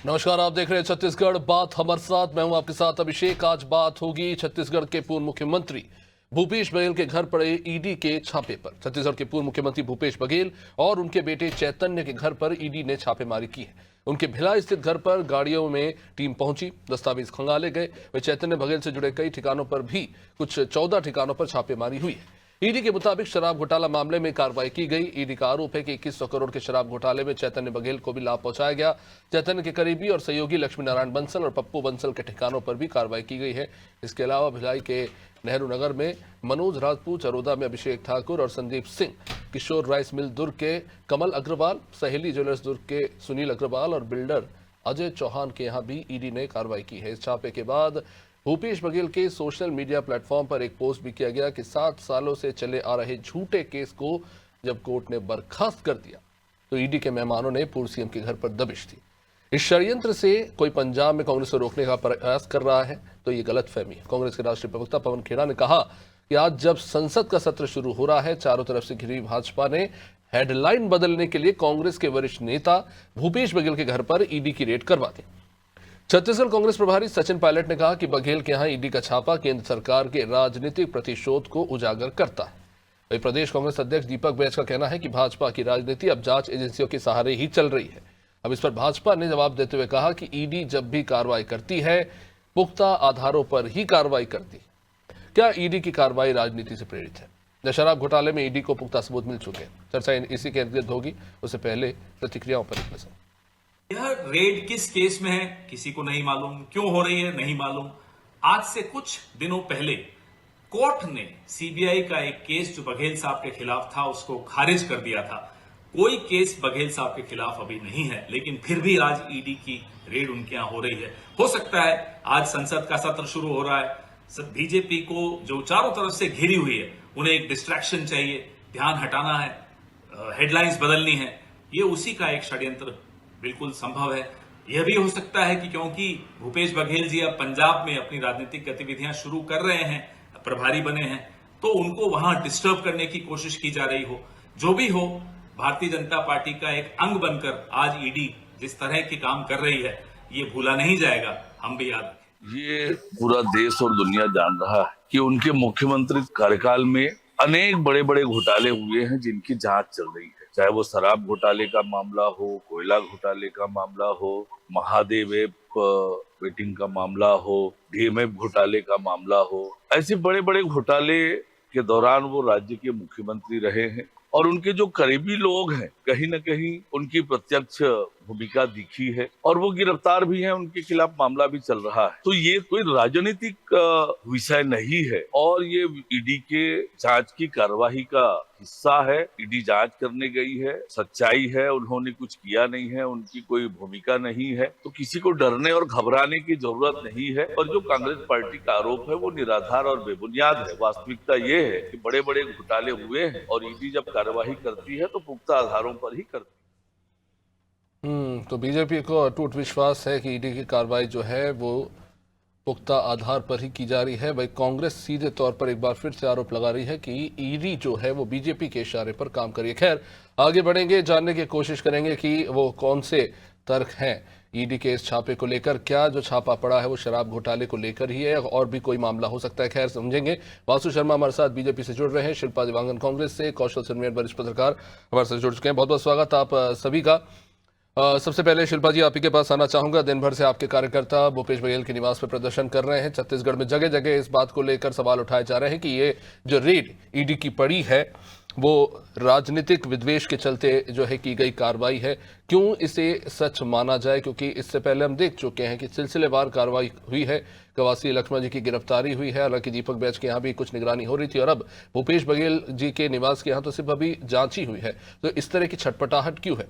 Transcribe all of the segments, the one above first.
नमस्कार, आप देख रहे हैं छत्तीसगढ़ बात हमारे साथ। मैं हूं आपके साथ अभिषेक। आज बात होगी छत्तीसगढ़ के पूर्व मुख्यमंत्री भूपेश बघेल के घर पड़े ईडी के छापे पर। छत्तीसगढ़ के पूर्व मुख्यमंत्री भूपेश बघेल और उनके बेटे चैतन्य के घर पर ईडी ने छापेमारी की है। उनके भिलाई स्थित घर पर गाड़ियों में टीम पहुंची, दस्तावेज खंगाले गए। वही चैतन्य बघेल से जुड़े कई ठिकानों पर भी कुछ 14 ठिकानों पर छापेमारी हुई है। ईडी के मुताबिक शराब घोटाला मामले में कार्रवाई की गई। ईडी का आरोप है कि 2100 करोड़ के शराब घोटाले में चैतन्य बघेल को भी लाभ पहुंचाया गया। चैतन्य के करीबी और सहयोगी लक्ष्मी नारायण बंसल और पप्पू बंसल के ठिकानों पर भी कार्रवाई की गई है। इसके अलावा भिलाई के नेहरू नगर में मनोज राजपूत, चरोदा में अभिषेक ठाकुर और संदीप सिंह, किशोर राइस मिल दुर्ग के कमल अग्रवाल, सहेली ज्वेलर्स दुर्ग के सुनील अग्रवाल और बिल्डर अजय चौहान के यहां भी ईडी ने कार्रवाई की है। इस छापे के बाद भूपेश बघेल के सोशल मीडिया प्लेटफॉर्म पर एक पोस्ट भी किया गया कि 7 सालों से चले आ रहे झूठे केस को जब कोर्ट ने बर्खास्त कर दिया तो ईडी के मेहमानों ने पूर्व सीएम के घर पर दबिश दी। इस षड्यंत्र से कोई पंजाब में कांग्रेस को रोकने का प्रयास कर रहा है तो ये गलतफहमी है। कांग्रेस के राष्ट्रीय प्रवक्ता पवन खेड़ा ने कहा कि आज जब संसद का सत्र शुरू हो रहा है, चारों तरफ से घिरी भाजपा ने हेडलाइन बदलने के लिए कांग्रेस के वरिष्ठ नेता भूपेश बघेल के घर पर ईडी की रेड करवा दी। छत्तीसगढ़ कांग्रेस प्रभारी सचिन पायलट ने कहा कि बघेल के यहां ईडी का छापा केंद्र सरकार के राजनीतिक प्रतिशोध को उजागर करता है। वही प्रदेश कांग्रेस अध्यक्ष दीपक बैज का कहना है कि भाजपा की राजनीति अब जांच एजेंसियों के सहारे ही चल रही है। अब इस पर भाजपा ने जवाब देते हुए कहा कि ईडी जब भी कार्रवाई करती है पुख्ता आधारों पर ही कार्रवाई करती है। क्या ईडी की कार्रवाई राजनीति से प्रेरित है? शराब घोटाले में ईडी को पुख्ता सबूत मिल चुके हैं। चर्चा इसी के इर्द होगी। उससे पहले प्रतिक्रियाओं पर एक नजर। यह रेड किस केस में है किसी को नहीं मालूम, क्यों हो रही है नहीं मालूम। आज से कुछ दिनों पहले कोर्ट ने सीबीआई का एक केस जो बघेल साहब के खिलाफ था उसको खारिज कर दिया था। कोई केस बघेल साहब के खिलाफ अभी नहीं है, लेकिन फिर भी आज ईडी की रेड उनके यहां हो रही है। हो सकता है आज संसद का सत्र शुरू हो रहा है, बीजेपी को जो चारों तरफ से घिरी हुई है उन्हें एक डिस्ट्रैक्शन चाहिए, ध्यान हटाना है, हेडलाइंस बदलनी है। ये उसी का एक षड्यंत्र बिल्कुल संभव है। यह भी हो सकता है कि क्योंकि भूपेश बघेल जी अब पंजाब में अपनी राजनीतिक गतिविधियां शुरू कर रहे हैं, प्रभारी बने हैं, तो उनको वहां डिस्टर्ब करने की कोशिश की जा रही हो। जो भी हो, भारतीय जनता पार्टी का एक अंग बनकर आज ईडी जिस तरह के काम कर रही है ये भूला नहीं जाएगा, हम भी याद रखें। ये पूरा देश और दुनिया जान रहा है कि उनके मुख्यमंत्री कार्यकाल में अनेक बड़े बड़े घोटाले हुए हैं जिनकी जांच चल रही है। चाहे वो शराब घोटाले का मामला हो, कोयला घोटाले का मामला हो, महादेव ऐप वेटिंग का मामला हो, डीएमएफ घोटाले का मामला हो। ऐसे बड़े बड़े घोटाले के दौरान वो राज्य के मुख्यमंत्री रहे हैं और उनके जो करीबी लोग हैं कहीं न कहीं उनकी प्रत्यक्ष भूमिका दिखी है और वो गिरफ्तार भी हैं, उनके खिलाफ मामला भी चल रहा है। तो ये कोई राजनीतिक विषय नहीं है और ये ईडी के जांच की कार्यवाही का हिस्सा है। ईडी जांच करने गई है, सच्चाई है, उन्होंने कुछ किया नहीं है, उनकी कोई भूमिका नहीं है, तो किसी को डरने और घबराने की जरूरत नहीं है। और जो कांग्रेस पार्टी का आरोप है वो निराधार और बेबुनियाद है। वास्तविकता ये है कि बड़े बड़े घोटाले हुए हैं और ईडी जब कार्यवाही करती है तो पुख्ता आधारों पर ही करती है। तो बीजेपी को अटूट विश्वास है कि ईडी की कार्रवाई जो है वो पुख्ता आधार पर ही की जा रही है। वही कांग्रेस सीधे तौर पर एक बार फिर से आरोप लगा रही है कि ईडी जो है वो बीजेपी के इशारे पर काम कर रही है। खैर, आगे बढ़ेंगे, जानने की कोशिश करेंगे कि वो कौन से तर्क हैं ईडी के इस छापे को लेकर। क्या जो छापा पड़ा है वो शराब घोटाले को लेकर ही है और भी कोई मामला हो सकता है? खैर, समझेंगे। वासु शर्मा हमारे साथ बीजेपी से जुड़ रहे हैं, शिल्पा दिवांगन कांग्रेस से, कौशल सिरमेर वरिष्ठ पत्रकार हमारे साथ जुड़ चुके हैं। बहुत बहुत स्वागत आप सभी का। सबसे पहले शिल्पा जी, आप ही के पास आना चाहूंगा। दिन भर से आपके कार्यकर्ता भूपेश बघेल के निवास पर प्रदर्शन कर रहे हैं। छत्तीसगढ़ में जगह जगह इस बात को लेकर सवाल उठाए जा रहे हैं कि ये जो रेड ईडी की पड़ी है वो राजनीतिक विद्वेष के चलते जो है की गई कार्रवाई है। क्यों इसे सच माना जाए? क्योंकि इससे पहले हम देख चुके हैं कि सिलसिलेवार कार्रवाई हुई है। कवासी लक्ष्मण जी की गिरफ्तारी हुई है, हालांकि दीपक बैज के यहाँ भी कुछ निगरानी हो रही थी, और अब भूपेश बघेल जी के निवास के यहाँ तो सिर्फ अभी जांच ही हुई है। तो इस तरह की छटपटाहट क्यों है?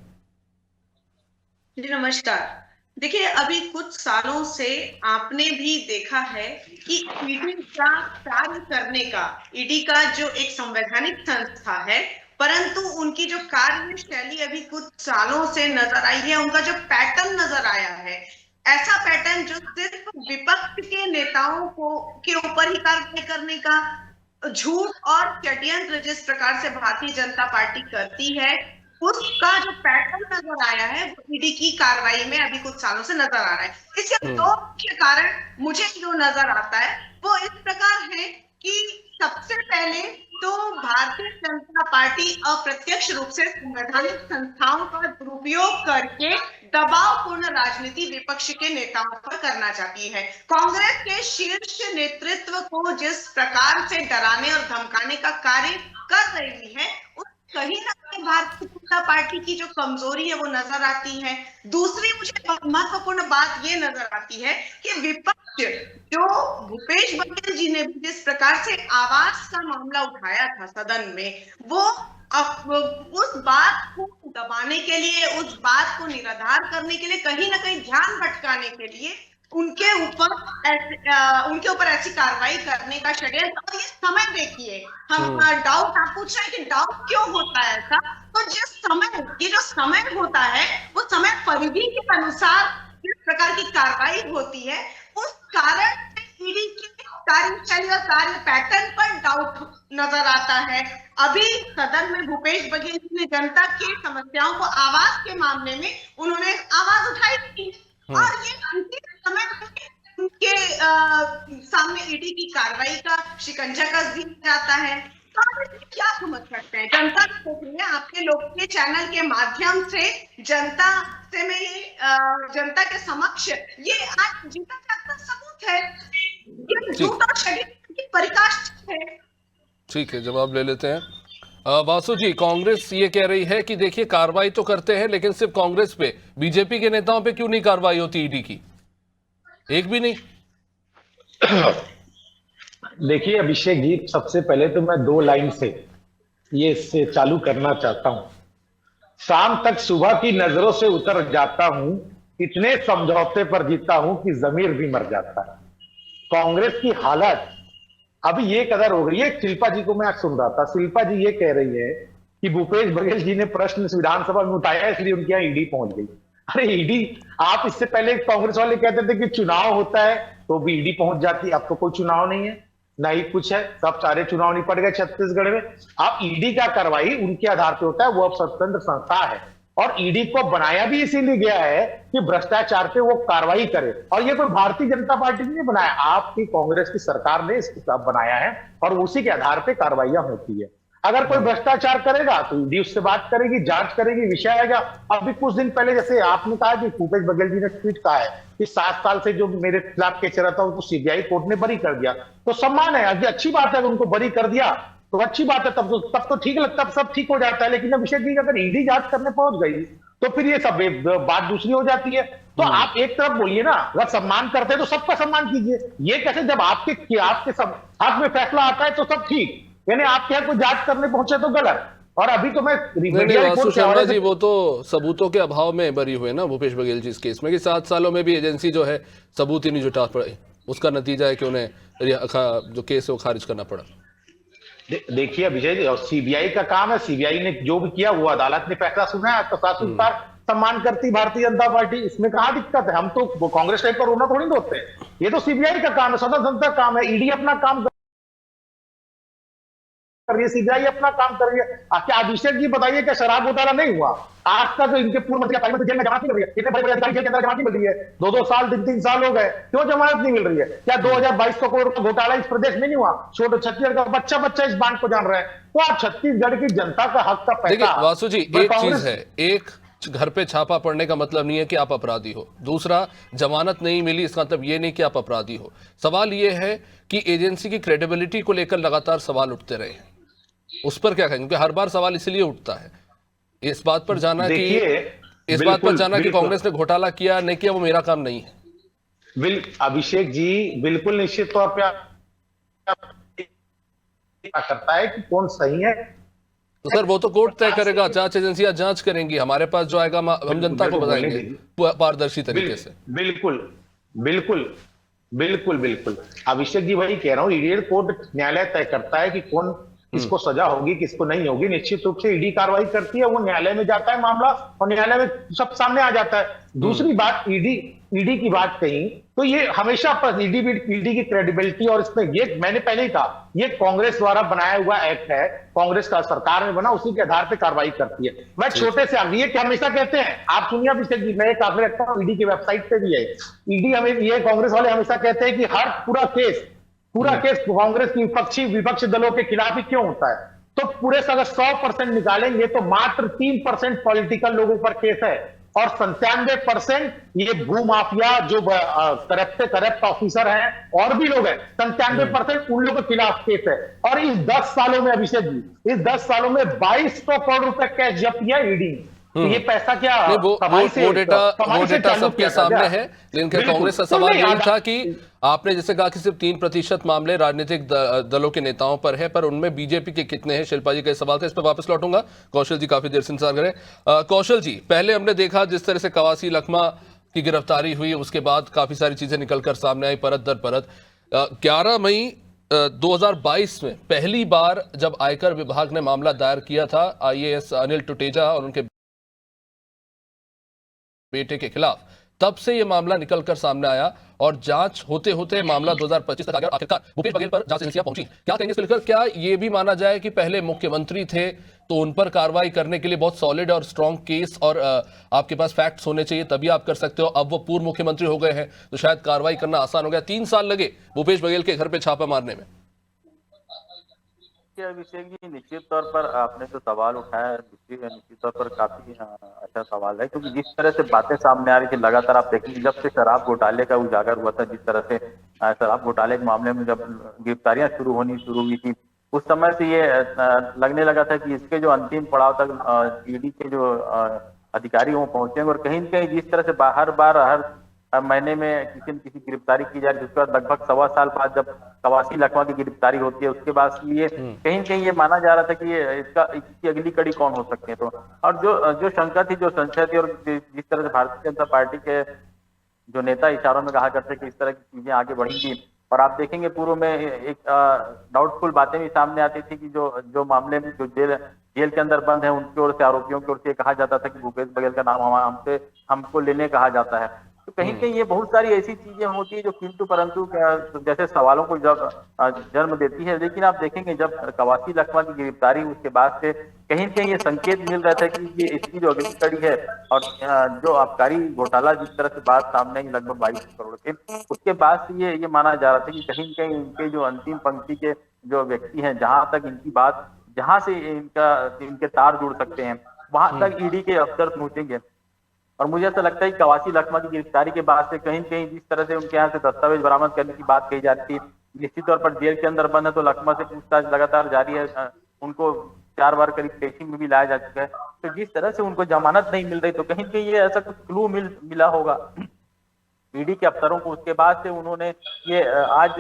जी नमस्कार। देखिए, अभी कुछ सालों से आपने भी देखा है कि ईडी का कार्य करने का, ईडी का जो एक संवैधानिक संस्था है, परंतु उनकी जो कार्यशैली अभी कुछ सालों से नजर आई है, उनका जो पैटर्न नजर आया है, ऐसा पैटर्न जो सिर्फ विपक्ष के नेताओं को के ऊपर ही कार्य करने का, झूठ और षड्यंत्र जिस प्रकार से भारतीय जनता पार्टी करती है उसका जो पैटर्न नजर आया है वो ईडी की कार्रवाई में अभी कुछ सालों से नजर आ रहा है। इसके दो मुख्य कारण मुझे जो नजर आता है वो इस प्रकार है कि सबसे पहले तो भारतीय जनता पार्टी अप्रत्यक्ष रूप से संवैधानिक संस्थाओं का दुरुपयोग करके दबावपूर्ण राजनीति विपक्ष के नेताओं पर करना चाहती है। कांग्रेस के शीर्ष नेतृत्व को जिस प्रकार से डराने और धमकाने का कार्य कर रही है, कहीं ना कहीं भारतीय जनता पार्टी की जो कमजोरी है वो नजर आती है। दूसरी मुझे महत्वपूर्ण बात ये नजर आती है कि विपक्ष जो भूपेश बघेल जी ने भी जिस प्रकार से आवास का मामला उठाया था सदन में, वो उस बात को दबाने के लिए, उस बात को निराधार करने के लिए, कहीं ना कहीं ध्यान भटकाने के लिए उनके ऊपर ऐसी कार्रवाई करने का षड्यंत्र। और ये समय देखिए, हम डाउट, आप पूछ रहे हैं कि डाउट क्यों होता है ऐसा, तो जिस समय, ये जो समय होता है वो समय परिधि के अनुसार किस प्रकार की कार्रवाई होती है, उस कारण से ईडी की कार्यशैली और कार्य पैटर्न पर डाउट नजर आता है। अभी सदन में भूपेश बघेल जी ने जनता की समस्याओं को, आवास के मामले में उन्होंने आवाज उठाई थी, और ये समय उनके सामने ईडी की कार्रवाई का शिकंजा कस दिया जाता है। तो आप क्या समझ सकते हैं? जनता को, आपके लोग के चैनल के माध्यम से जनता से मैं ये जनता के समक्ष ये आज जीता जागता सबूत है, ये झूठ और षड्यंत्र की पराकाष्ठा है। ठीक है, जवाब ले लेते हैं। वासु जी, कांग्रेस ये कह रही है कि देखिए कार्रवाई तो करते हैं लेकिन सिर्फ कांग्रेस पे, बीजेपी के नेताओं पे क्यों नहीं कार्रवाई होती ईडी की? एक भी नहीं। देखिए अभिषेक जी, सबसे पहले तो मैं 2 लाइन से ये इससे चालू करना चाहता हूं। शाम तक सुबह की नजरों से उतर जाता हूं, इतने समझौते पर जीता हूं कि जमीर भी मर जाता है। कांग्रेस की हालत अभी ये कदर हो गई है। शिल्पा जी को मैं आज सुन रहा था, शिल्पा जी ये कह रही है कि भूपेश बघेल जी ने प्रश्न विधानसभा में उठाया इसलिए उनके यहाँ ईडी पहुंच गई। अरे ईडी, आप इससे पहले कांग्रेस वाले कहते थे कि चुनाव होता है तो भी ईडी पहुंच जाती। अब तो कोई चुनाव नहीं है, ना ही कुछ है, सब सारे चुनाव निपट गए छत्तीसगढ़ में। आप ईडी का कार्रवाई उनके आधार पर होता है, वो अब स्वतंत्र संस्था है और ईडी को बनाया भी इसीलिए गया है कि भ्रष्टाचार पे वो कार्रवाई करे। और ये कोई भारतीय जनता पार्टी ने बनाया, आपकी कांग्रेस की सरकार ने इसको बनाया है और उसी के आधार पे कार्रवाइयां होती है। अगर कोई भ्रष्टाचार करेगा तो ईडी उससे बात करेगी, जांच करेगी, विषय आएगा। अभी कुछ दिन पहले जैसे आपने कहा कि भूपेश बघेल जी ने ट्वीट कहा है कि 7 साल से जो मेरे खिलाफ केस चला था उनको सीबीआई कोर्ट ने बरी कर दिया, तो सम्मान है, अच्छी बात है। अगर उनको बरी कर दिया तो अच्छी बात है, तब तो ठीक लगता, तब सब ठीक हो जाता है। लेकिन अभिषेक जी अगर ईडी जांच करने पहुंच गई तो फिर ये सब बात दूसरी हो जाती है। तो आप एक तरफ बोलिए ना, अगर सम्मान करते हैं तो सबका सम्मान कीजिए। ये कैसे, जब आपके सब हक में फैसला आता है तो सब ठीक, यानी आपके यहाँ कोई जांच करने पहुंचे तो गलत। और अभी तो मैं वासु शर्मा जी, वो तो सबूतों के अभाव में बरी हुए ना भूपेश बघेल जी इस केस में, कि 7 सालों में भी एजेंसी जो है सबूत ही नहीं जुटा पड़े। उसका नतीजा है कि उन्हें जो केस है वो खारिज करना पड़ा। देखिए अभिषेक, और सीबीआई का काम है, सीबीआई ने जो भी किया वो अदालत ने फैसला सुना है, प्रशासन का सम्मान करती भारतीय जनता पार्टी, इसमें कहां दिक्कत है? हम तो कांग्रेस टाइप पर रोना थोड़ी होते हैं, ये तो सीबीआई का काम है, स्वतंत्र संस्था का काम है। ईडी अपना काम कर रही है, सीबीआई अपना काम कर रही है। क्या अभिषेक जी बताइए, क्या शराब घोटाला नहीं हुआ? आज तक इनके पूर्व मंत्री जेल में जमानत नहीं मिल रही है, कितने बड़े अधिकारी जेल के अंदर जमानत नहीं मिल रही है, 2-2 साल 3-3 साल हो गए, क्यों जमानत नहीं मिल रही है? क्या 2022 का कोई घोटाला इस प्रदेश में नहीं हुआ? छोटे छत्तीसगढ़ का बच्चा इस बात को जान रहे हैं। तो आप छत्तीसगढ़ की जनता का हक का पैसा, वासु जी एक चीज है, एक घर पे छापा पड़ने का मतलब नहीं है कि आप अपराधी हो, दूसरा जमानत नहीं मिली इसका मतलब ये नहीं कि आप अपराधी हो। सवाल ये है कि एजेंसी की क्रेडिबिलिटी को लेकर लगातार सवाल उठते रहे हैं, उस पर क्या कहेंगे? क्योंकि हर बार सवाल इसलिए उठता है, इस बात पर जाना कि कांग्रेस ने घोटाला किया नहीं किया वो मेरा काम नहीं है। अभिषेक जी बिल्कुल निश्चित तौर पे करता है कि कौन सही है, तो सर वो तो कोर्ट तय करेगा, जांच एजेंसियां जांच करेंगी, हमारे पास जो आएगा हम जनता को बताएंगे पारदर्शी तरीके से। बिल्कुल अभिषेक जी वही कह रहा हूं, इंडियन कोर्ट न्यायालय तय करता है कि कौन किसको सजा होगी किसको नहीं होगी, निश्चित रूप से ईडी कार्रवाई करती है, वो न्यायालय में जाता है मामला और न्यायालय में सब सामने आ जाता है। दूसरी बात, ईडी की बात कही तो ये हमेशा पर ईडी की क्रेडिबिलिटी, और इसमें ये मैंने पहले ही कहा, ये कांग्रेस द्वारा बनाया हुआ एक्ट है, कांग्रेस का सरकार में बना, उसी के आधार पर कार्रवाई करती है। मैं छोटे से ये क्या हमेशा कहते हैं, आप सुनिए अभिषेक जी, मैं काफी रखता हूँ, ईडी की वेबसाइट पे भी है, ईडी हमें ये कांग्रेस वाले हमेशा कहते हैं कि हर पूरा केस कांग्रेस की विपक्षी दलों के खिलाफ ही क्यों होता है, तो पूरे से अगर 100% निकालेंगे तो मात्र 3% पॉलिटिकल लोगों पर केस है और 97% ये भूमाफिया जो करप्ट ऑफिसर हैं और भी लोग हैं, 97% उन लोगों के खिलाफ केस है। और इस 10 सालों में अभिषेक जी, इस 10 सालों में 2200 करोड़ रुपए कैश जब्त किया ईडी ने। तो ये पैसा क्या वो डेटा सबके सामने है, लेकिन कांग्रेस का सवाल यही था कि आपने जैसे कहा कि सिर्फ 3% मामले राजनीतिक दलों के नेताओं पर है, पर उनमें बीजेपी के कितने हैं? शिल्पा जी का सवाल था, इस पर वापस लौटूंगा। कौशल जी काफी देर से इंतजार करें। कौशल जी, पहले हमने देखा जिस तरह से कवासी लखमा की गिरफ्तारी हुई, उसके बाद काफी सारी चीजें निकलकर सामने आई परत दर परत। 11 मई 2022 में पहली बार जब आयकर विभाग ने मामला दायर किया था IAS अनिल टुटेजा और उनके बेटे के खिलाफ, तब से यह मामला निकलकर सामने आया और जांच होते होते मामला 2025 तक आ गया। आखिरकार भूपेश बघेल पर जांच एजेंसियां पहुंची, क्या कहेंगे इसको लेकर? क्या यह भी माना जाए कि पहले मुख्यमंत्री थे तो उन पर कार्रवाई करने के लिए बहुत सॉलिड और स्ट्रांग केस और आपके पास फैक्ट्स होने चाहिए, तभी आप कर सकते हो? अब वो पूर्व मुख्यमंत्री हो गए हैं तो शायद कार्रवाई करना आसान हो गया। 3 साल लगे भूपेश बघेल के घर पे छापा मारने में। अभिषेक जी, निश्चित तौर पर आपने जो सवाल उठाया निश्चित तौर पर काफी अच्छा सवाल है, क्योंकि जिस तरह से बातें सामने आ रही थी लगातार, आप देखेंगे जब से शराब घोटाले का उजागर हुआ था, जिस तरह से शराब घोटाले के मामले में जब गिरफ्तारियां शुरू हुई थी, उस समय से ये लगने लगा था कि इसके जो अंतिम पड़ाव तक ईडी के जो अधिकारी वो पहुंचेंगे और कहीं न कहीं जिस तरह से हर बार हर महीने में किसी न किसी गिरफ्तारी की जा रही है, जिसके बाद लगभग 1.25 साल बाद जब कवासी लखमा की गिरफ्तारी होती है, उसके बाद ये कहीं न कहीं ये माना जा रहा था कि ये इसकी अगली कड़ी कौन हो सकते हैं। तो और जो शंका थी, जो संशय थी, और जिस तरह से भारतीय जनता पार्टी के जो नेता इशारों में कहा करते कि इस तरह की चीजें आगे बढ़ेंगी, और आप देखेंगे पूर्व में एक डाउटफुल बातें भी सामने आती थी कि जो मामले में जो जेल के अंदर बंद है उनकी ओर से, आरोपियों की ओर से कहा जाता था कि भूपेश बघेल का नाम हमको लेने कहा जाता है। तो कहीं कहीं ये बहुत सारी ऐसी चीजें होती है जो किंतु परंतु जैसे सवालों को जब जन्म देती है। लेकिन आप देखेंगे जब कवासी लखमा की गिरफ्तारी उसके बाद से कहीं न कहीं ये संकेत मिल रहा था कि ये इसकी जो अगली कड़ी है, और जो आबकारी घोटाला जिस तरह से बात सामने आई लगभग 22 करोड़ के, उसके बाद से ये माना जा रहा था कि कहीं न कहीं इनके जो अंतिम पंक्ति के जो व्यक्ति हैं, जहां तक इनकी बात, जहां से इनके तार जुड़ सकते हैं, वहां तक ईडी के अफसर पहुंचेंगे। और मुझे ऐसा लगता है कि कवासी लखमा की गिरफ्तारी के बाद से कहीं न कहीं जिस तरह से उनके यहाँ से दस्तावेज बरामद करने की बात कही जाती है, निश्चित तौर पर जेल के अंदर बंद है तो लखमा से पूछताछ लगातार जारी है, उनको 4 बार करीब पेशी में भी लाया जा चुका है। तो जिस तरह से उनको जमानत नहीं मिल रही, तो कहीं न कहीं ये ऐसा कुछ क्लू मिला होगा ईडी के अफसरों को। उसके बाद से उन्होंने ये आज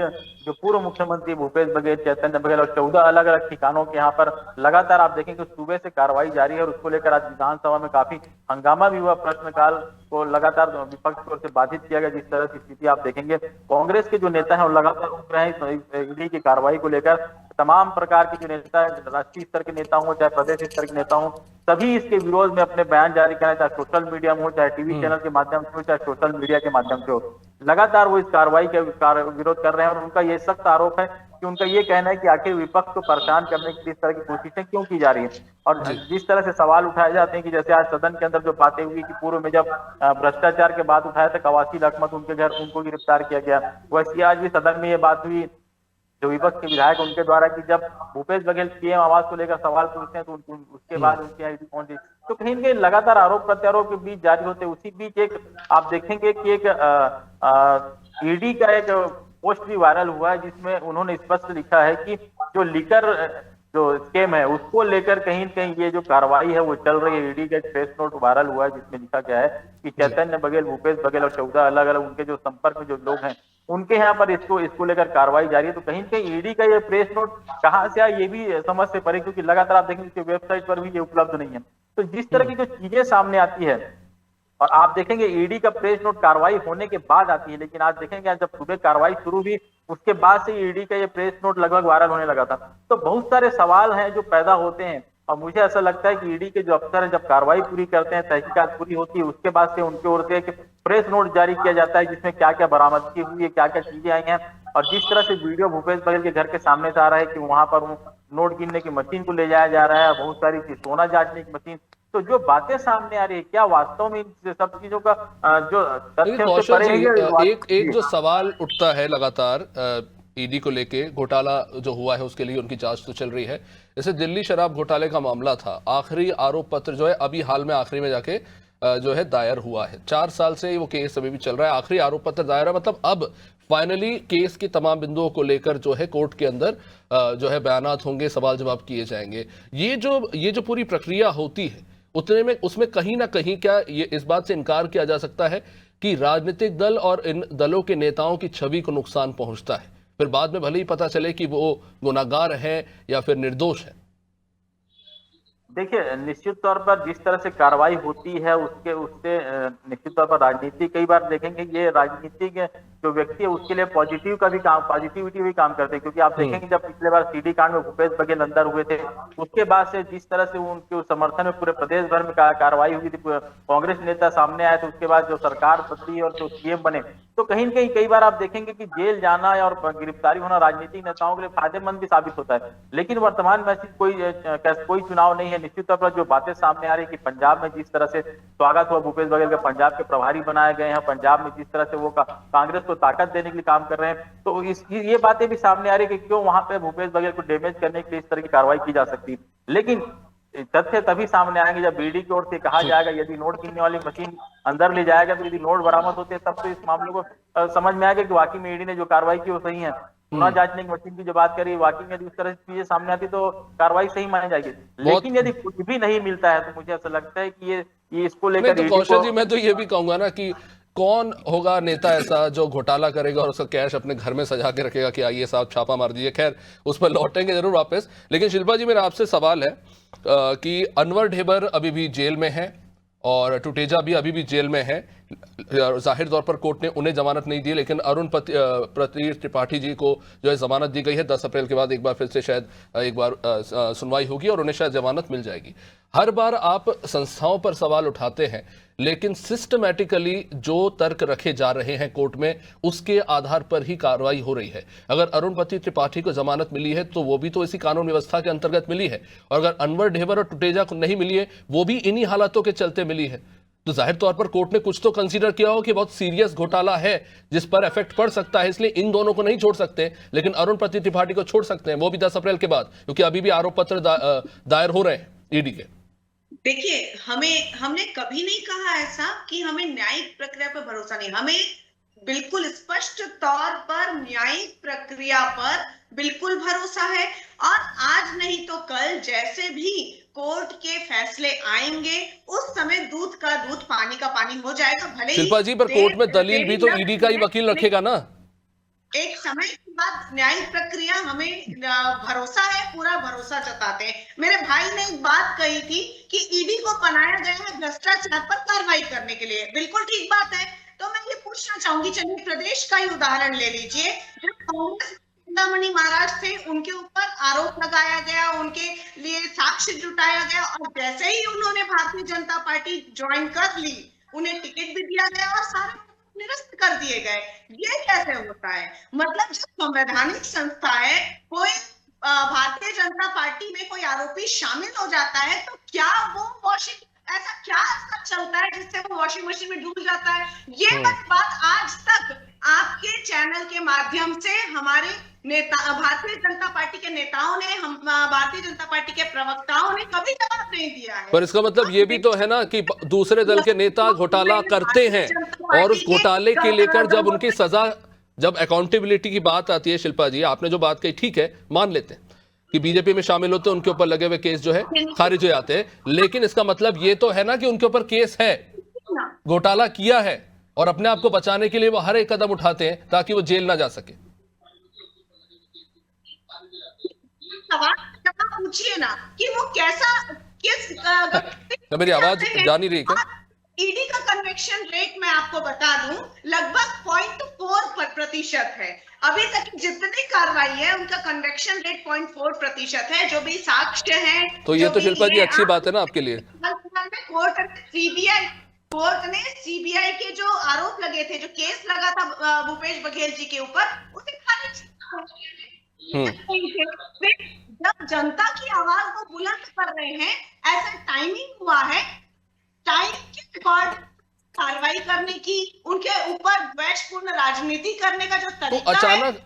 जो पूर्व मुख्यमंत्री भूपेश बघेल, चैतन्य बघेल और 14 अलग अलग ठिकानों के यहाँ पर लगातार आप देखेंगे सुबह से कार्रवाई जारी है, और उसको लेकर आज विधानसभा में काफी हंगामा भी हुआ। प्रश्नकाल को लगातार विपक्ष की ओर से बाधित किया गया। जिस तरह की स्थिति आप देखेंगे, कांग्रेस के जो नेता हैं वो लगातार उठ रहे हैं ईडी की कार्रवाई को लेकर। तमाम प्रकार के जो नेता है, राष्ट्रीय स्तर के नेता हो चाहे प्रदेश स्तर के नेता हो, सभी इसके विरोध में अपने बयान जारी करें, चाहे सोशल मीडिया में हो, चाहे टीवी चैनल के माध्यम से हो, चाहे सोशल मीडिया के माध्यम से हो। लगातार वो इस कार्रवाई के विरोध कर रहे हैं, और उनका ये सख्त आरोप है कि उनका ये कहना है कि आखिर विपक्ष को परेशान करने की इस तरह की कोशिशें क्यों की जा रही है। और जिस तरह से सवाल उठाए जाते हैं कि जैसे आज सदन के अंदर जो बातें हुई कि पूर्व में जब भ्रष्टाचार के बात उठाया था कवासी लखमा, उनके घर उनको गिरफ्तार किया गया, वैसे आज भी सदन में ये बात हुई जो विपक्ष के विधायक उनके द्वारा कि जब भूपेश बघेल पीएम आवास को लेकर सवाल पूछते हैं तो उसके बाद उनके यहाँ पहुंचे। तो कहीं न कहीं लगातार आरोप प्रत्यारोप के बीच जारी होते, उसी बीच एक आप देखेंगे कि एक ईडी का एक पोस्ट भी वायरल हुआ है जिसमें उन्होंने स्पष्ट लिखा है कि जो लीकर जो स्कैम है उसको लेकर कहीं न कहीं ये जो कार्रवाई है वो चल रही है। ईडी का एक प्रेस नोट वायरल हुआ है जिसमें लिखा गया है कि चैतन्य बघेल, भूपेश बघेल और 14 अलग अलग उनके जो संपर्क में जो लोग हैं उनके यहाँ पर इसको लेकर कार्रवाई जारी है। तो कहीं न कहीं ईडी का ये प्रेस नोट कहाँ से आया ये भी समझ से परे, क्योंकि लगातार आप देखेंगे इसके वेबसाइट पर भी ये उपलब्ध नहीं है। तो जिस तरह की जो चीजें सामने आती है, और आप देखेंगे ईडी का प्रेस नोट कार्रवाई होने के बाद आती है, लेकिन आज देखेंगे जब सुबह कार्रवाई शुरू हुई उसके बाद से ईडी का ये प्रेस नोट लगभग वायरल होने लगा था। तो बहुत सारे सवाल हैं जो पैदा होते हैं और मुझे ऐसा लगता है कि ईडी के जो अफसर हैं जब कार्रवाई पूरी करते हैं, तहकीकात पूरी होती है, उसके बाद से उनकी ओर से एक प्रेस नोट जारी किया जाता है जिसमें क्या क्या बरामदगी हुई है, क्या क्या चीजें आई हैं। और जिस तरह से वीडियो भूपेश बघेल के घर के सामने से आ रहा है कि वहां पर नोट गिनने की मशीन को ले जाया जा रहा है, बहुत सारी चीज सोना जांचने की मशीन, तो जो बातें सामने आ रही है क्या वास्तव में इन सब चीजों का जो लेकिन तथ्य कौशल परे जी, है एक जो सवाल उठता है लगातार ईडी को लेके, घोटाला जो हुआ है उसके लिए उनकी जांच तो चल रही है। जैसे दिल्ली शराब घोटाले का मामला था, आखिरी आरोप पत्र जो है अभी हाल में आखिरी में जाके जो है दायर हुआ है। 4 साल से वो केस अभी भी चल रहा है, आखिरी आरोप पत्र दायर है, मतलब अब फाइनली केस की तमाम बिंदुओं को लेकर जो है कोर्ट के अंदर जो है बयानात होंगे, सवाल जवाब किए जाएंगे। ये जो पूरी प्रक्रिया होती है उतने में उसमें कहीं ना कहीं क्या ये इस बात से इनकार किया जा सकता है कि राजनीतिक दल और इन दलों के नेताओं की छवि को नुकसान पहुंचता है, फिर बाद में भले ही पता चले कि वो गुनाहगार हैं या फिर निर्दोष हैं? देखिए, निश्चित तौर पर जिस तरह से कार्रवाई होती है उससे निश्चित तौर पर राजनीति, कई बार देखेंगे ये राजनीतिक जो व्यक्ति है उसके लिए पॉजिटिविटी भी काम करते हैं, क्योंकि आप देखेंगे जब पिछले बार सीडी कांड में भूपेश बघेल अंदर हुए थे, उसके बाद से जिस तरह से उनके समर्थन में पूरे प्रदेश भर में कार्रवाई हुई थी, कांग्रेस नेता सामने आए, तो उसके बाद जो सरकार बदली और जो सीएम बने, तो कहीं न कहीं कई बार आप देखेंगे कि जेल जाना और गिरफ्तारी होना राजनीतिक नेताओं के लिए फायदेमंद भी साबित होता है। लेकिन वर्तमान में ऐसी कोई चुनाव नहीं है। निश्चित तौर पर जो बातें सामने आ रही है कि पंजाब में जिस तरह से स्वागत हुआ भूपेश बघेल का, पंजाब के प्रभारी बनाए गए हैं, पंजाब में जिस तरह से वो कांग्रेस को ताकत देने के लिए काम कर रहे हैं, तो ये बातें भी सामने आ रही है कि क्यों वहां पे भूपेश बघेल को डैमेज करने के लिए इस तरह की कार्रवाई की जा सकती है। लेकिन तथ्य तभी सामने आएंगे जब ईडी की ओर से कहा जाएगा, यदि नोट गिनने वाली मशीन अंदर ले जाएगा तो यदि नोट बरामद होते हैं तब तो इस मामले को समझ में आएगा कि वाकई में ईडी ने जो कार्रवाई की वो सही है। सोना जांचने की मशीन की जो बात करी, वाकई में यदि उस तरह की चीजें सामने आती तो कार्रवाई सही मानी जाएगी। लेकिन यदि कुछ भी नहीं मिलता है तो मुझे ऐसा लगता है कि ये इसको लेकर तो कौशल जी, मैं तो ये भी कहूंगा ना कि कौन होगा नेता ऐसा जो घोटाला करेगा और उसका कैश अपने घर में सजा के रखेगा कि आइए साहब छापा मार दीजिए। खैर उस पर लौटेंगे जरूर वापस। लेकिन शिल्पा जी, मेरा आपसे सवाल है कि अनवर ढेबर अभी भी जेल में है और टुटेजा भी अभी भी जेल में है। जाहिर तौर पर कोर्ट ने उन्हें जमानत नहीं दी, लेकिन अरुण प्रतीश त्रिपाठी जी को जो है जमानत दी गई है। 10 अप्रैल के बाद एक बार फिर से शायद एक बार सुनवाई होगी और उन्हें शायद जमानत मिल जाएगी। हर बार आप संस्थाओं पर सवाल उठाते हैं, लेकिन सिस्टमैटिकली जो तर्क रखे जा रहे हैं कोर्ट में उसके आधार पर ही कार्रवाई हो रही है। अगर अरुण प्रतीश त्रिपाठी को जमानत मिली है तो वो भी तो इसी कानून व्यवस्था के अंतर्गत मिली है, और अगर अनवर ढेबर और टुटेजा को नहीं मिली है वो भी इन्हीं हालातों के चलते मिली है। तो जाहिर तौर पर कोर्ट ने कुछ तो कंसीडर किया हो कि बहुत सीरियस घोटाला है जिस पर इफेक्ट पड़ सकता है, इसलिए इन दोनों को नहीं छोड़ सकते, लेकिन अरुण प्रतीश त्रिपाठी को छोड़ सकते हैं, वो भी 10 अप्रैल के बाद, क्योंकि अभी भी आरोप पत्र दायर हो रहे हैं ईडी के। देखिए, हमने कभी नहीं कहा ऐसा कि हमें न्यायिक प्रक्रिया पर भरोसा नहीं। हमें बिल्कुल स्पष्ट तौर पर न्यायिक प्रक्रिया पर बिल्कुल भरोसा है, और आज नहीं तो कल जैसे भी कोर्ट के फैसले आएंगे उस समय दूध का दूध पानी का पानी हो जाएगा। भले शिल्पा जी, पर कोर्ट में दलील भी तो ईडी का ही वकील रखेगा ना। एक समय के बाद न्यायिक प्रक्रिया, हमें भरोसा है, पूरा भरोसा जताते हैं। मेरे भाई ने एक बात कही थी कि ईडी को बनाया गया है भ्रष्टाचार पर कार्रवाई करने के लिए। बिल्कुल ठीक बात है। तो मैं ये पूछना चाहूंगी, चलिए प्रदेश का ही उदाहरण ले लीजिए। जब कांग्रेस चिंतामणि महाराज थे, उनके ऊपर आरोप लगाया गया, उनके लिए साक्ष्य जुटाया गया, और जैसे ही उन्होंने भारतीय जनता पार्टी ज्वाइन कर ली, उन्हें टिकट भी दिया गया और सारे निरस्त कर दिए गए। ये कैसे होता है? मतलब जब संवैधानिक संस्था है, कोई भारतीय जनता पार्टी में कोई आरोपी शामिल हो जाता है तो क्या वो ऐसा क्या चलता है जिससे वो वॉशिंग मशीन में डूब जाता है? ये बात आज तक आपके चैनल के माध्यम से हमारे नेता, भारतीय जनता पार्टी के नेताओं ने, भारतीय जनता पार्टी के प्रवक्ताओं ने कभी जवाब नहीं दिया है। पर इसका मतलब ये भी तो है ना कि दूसरे दल के नेता घोटाला करते हैं और उस घोटाले के लेकर जब उनकी सजा, जब अकाउंटेबिलिटी की बात आती है, शिल्पा जी आपने जो बात कही ठीक है, मान लेते हैं कि बीजेपी में शामिल होते हैं, उनके ऊपर लगे हुए केस जो है खारिज हो जाते हैं, लेकिन इसका मतलब ये तो है ना कि उनके ऊपर केस है, घोटाला किया है, और अपने आप को बचाने के लिए वो हर एक कदम उठाते हैं ताकि वो जेल ना जा सके। सवाल पूछिए ना कि वो कैसा, किस मेरी आवाज जा नहीं रही क्या? ईडी का कन्वेक्शन कन्वेक्शन रेट मैं आपको बता दूं लगभग 0.4% है। अभी तक जितनी कार्रवाई है उनका कन्वेक्शन रेट 0.4% है। जो भी साक्ष्य हैं, तो ये तो शिल्पा जी अच्छी बात है ना आपके लिए। कोर्ट ने सीबीआई के जो आरोप लगे थे, जो केस लगा था भूपेश बघेल जी के ऊपर, उसे खारिज जब जनता की आवाज को बुलंद कर रहे हैं, ऐसा टाइमिंग हुआ है, टाइम के रिकॉर्ड कार्रवाई करने की, उनके ऊपर द्वेषपूर्ण राजनीति करने का जो तो तरीका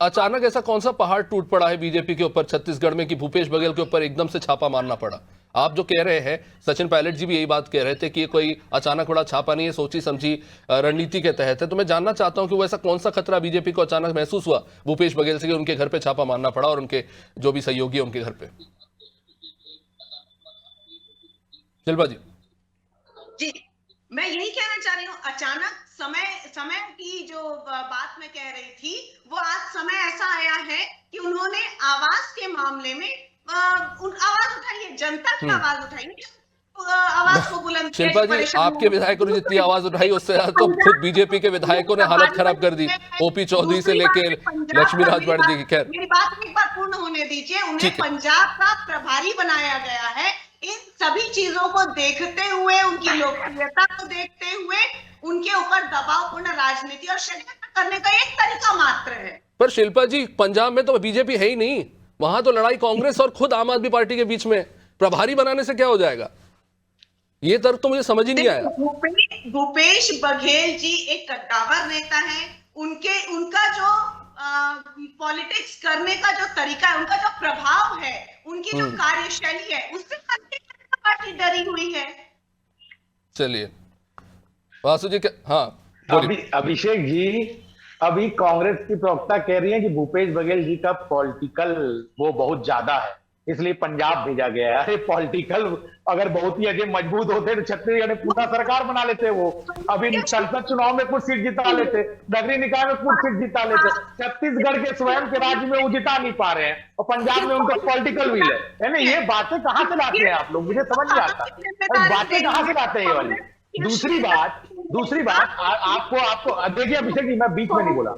अचानक ऐसा कौन सा पहाड़ टूट पड़ा है बीजेपी के ऊपर छत्तीसगढ़ में कि भूपेश बघेल के ऊपर एकदम से छापा मारना पड़ा? आप जो कह रहे हैं, सचिन पायलट जी भी यही बात कह रहे थे कि ये कोई अचानक बड़ा छापा नहीं है, सोची समझी रणनीति के तहत है। तो मैं जानना चाहता हूं कि वो ऐसा कौन सा खतरा बीजेपी को अचानक महसूस हुआ भूपेश बघेल से कि उनके घर पे छापा मारना पड़ा और उनके जो भी सहयोगी है उनके घर पे? शिल्पा जी। जी, मैं यही कहना चाह रही हूँ, अचानक समय की जो बात मैं कह रही थी, वो आज समय ऐसा आया है कि उन्होंने आवाज के मामले में आवाज उठाई है, जनता की आवाज उठाई है, आवाज को बुलंद किया। शिल्पा जी, आपके विधायकों ने जितनी आवाज उठाई उससे तो खुद बीजेपी के विधायकों ने हालत खराब कर दी, ओपी चौधरी से लेकर लक्ष्मी राजवाड़े जी की। खैर, मेरी बात एक बार पूर्ण होने दीजिए। उन्हें पंजाब का प्रभारी बनाया गया है। इन सभी चीजों को देखते हुए, उनकी लोकप्रियता को देखते हुए, उनके ऊपर दबावपूर्ण राजनीति और षड्यंत्र करने का एक तरीका मात्र है। पर शिल्पा जी, पंजाब में तो बीजेपी है ही नहीं, वहां तो लड़ाई कांग्रेस और खुद आम आदमी पार्टी के बीच में। प्रभारी बनाने से क्या हो जाएगा? ये तर्क तो मुझे समझ ही नहीं आया। भूपेश बघेल जी एक कद्दावर नेता है। उनका जो पॉलिटिक्स करने का जो तरीका है, उनका जो प्रभाव है, उनकी जो कार्यशैली है, उससे पार्टी डरी हुई है। चलिए वासु जी, हाँ अभिषेक जी, अभी कांग्रेस की प्रवक्ता कह रही है कि भूपेश बघेल जी का पॉलिटिकल वो बहुत ज्यादा है, इसलिए पंजाब भेजा गया है। अरे पॉलिटिकल अगर बहुत ही अजय मजबूत होते तो छत्तीसगढ़ में पूरा सरकार बना लेते। वो अभी संसद चुनाव में कुछ सीट जिता लेते, नगरीय निकाय में कुछ सीट जिता लेते। छत्तीसगढ़ के स्वयं के राज्य में वो जिता नहीं पा रहे हैं और पंजाब में उनका पॉलिटिकल व्हील है ना। ये बातें कहां से लाते हैं आप लोग, मुझे समझ नहीं आता। बातें कहां से लाते हैं ये वाली? दूसरी बात आपको देखिए अभिषेक जी, मैं बीच में नहीं बोला।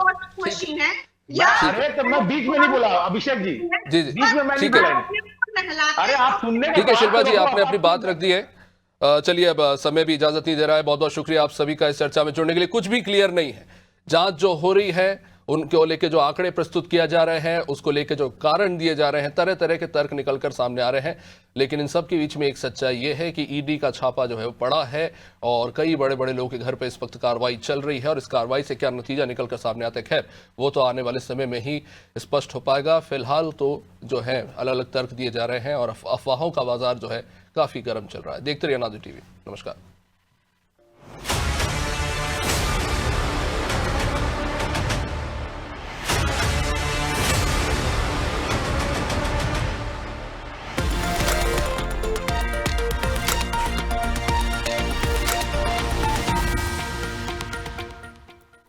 अरे तो मैं बीच में नहीं बोला अभिषेक जी, बीच में मैं नहीं बोला। अरे आप सुनने ठीक है शिल्पा जी, आपने अपनी बात रख दी है। चलिए, अब समय भी इजाजत नहीं दे रहा है। बहुत बहुत शुक्रिया आप सभी का इस चर्चा में जुड़ने के लिए। कुछ भी क्लियर नहीं है। जांच जो हो रही है, उनको लेके जो आंकड़े प्रस्तुत किया जा रहे हैं, उसको लेके जो कारण दिए जा रहे हैं, तरह तरह के तर्क निकलकर सामने आ रहे हैं। लेकिन इन सब के बीच में एक सच्चाई ये है कि ईडी का छापा जो है वो पड़ा है और कई बड़े बड़े लोगों के घर पे इस वक्त कार्रवाई चल रही है और इस कार्रवाई से क्या नतीजा निकलकर सामने आता है, खैर वो तो आने वाले समय में ही स्पष्ट हो पाएगा। फिलहाल तो जो है अलग अलग तर्क दिए जा रहे हैं और अफवाहों का बाजार जो है काफी गर्म चल रहा है। देखते रहिए नाज़ टीवी। नमस्कार।